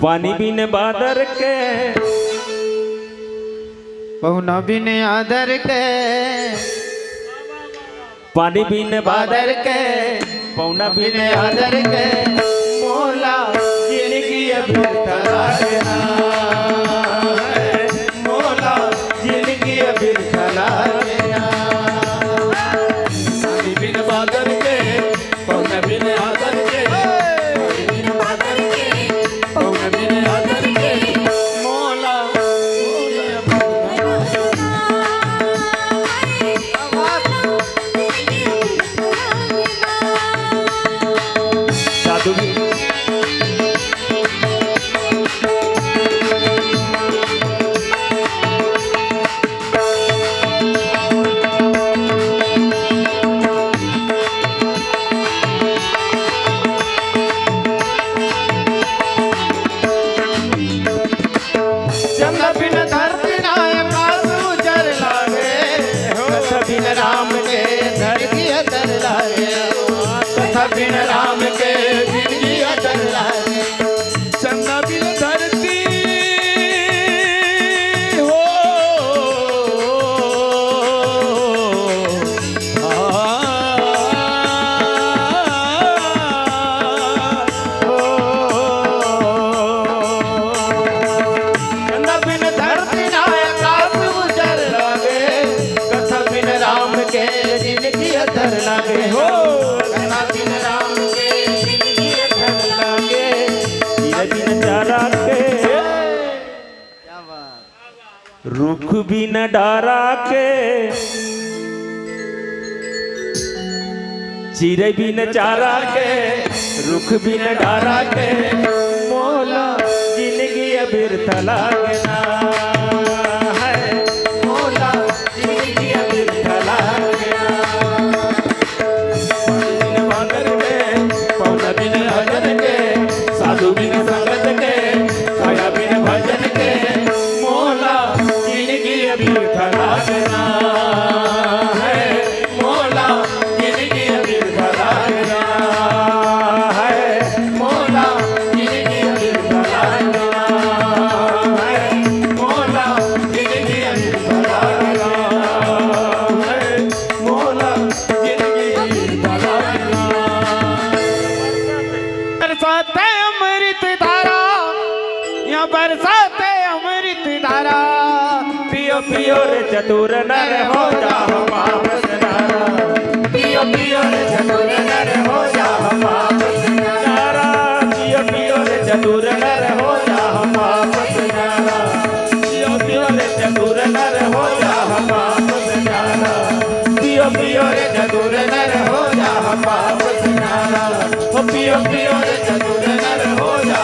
पानी बिन बादर के पहुना बिन आदर के पानी बिन बादर के पौना बिन आदर के मोला जिंदगी व्यर्थ लागना मोला जिंदगी व्यर्थ लागना पानी बिन बादर के पौना बिन आदर के पानी बिन बादर के पौना बिन आदर के मोला साधु बिन राम के धरती अतर लागे कथा बिन राम के जिंदगी अतर लागे चंदा बिन धरती हो चंदा बिन धरती ना आकाश उजर लागे राम के जिंदगी अतर लागे हो कथा बिन राम के जिंदगी अतर लागे चिरे बिन चारा के क्या बात रुख बिन डारा के चिरे बिन चारा के रुख बिन डारा के मोला जिंदगी व्यर्थ लागना साधु बिन संगत के काया बिन भजन के मोला जिंदगी व्यर्थ लागना है मोला जिंदगी व्यर्थ लागना है मोला जिंदगी व्यर्थ लागना है मोला जिंदगी व्यर्थ लागना है मोला जिंदगी व्यर्थ लागना बरसाते अमृत धारा यहाँ बरसाते अमृत धारा पियो पियो रे चतुर नर हो जा वापस नारा पियो पियो रे चतुर नर हो जा वापस नारा पियो पियो रे चतुर नर हो जा वापस नारा पियो पियो रे चतुर नर हो जा वापस नारा पियो पियो रे चतुर नर हो जा वापस नारा पियो पियो रे चतुर नर हो जा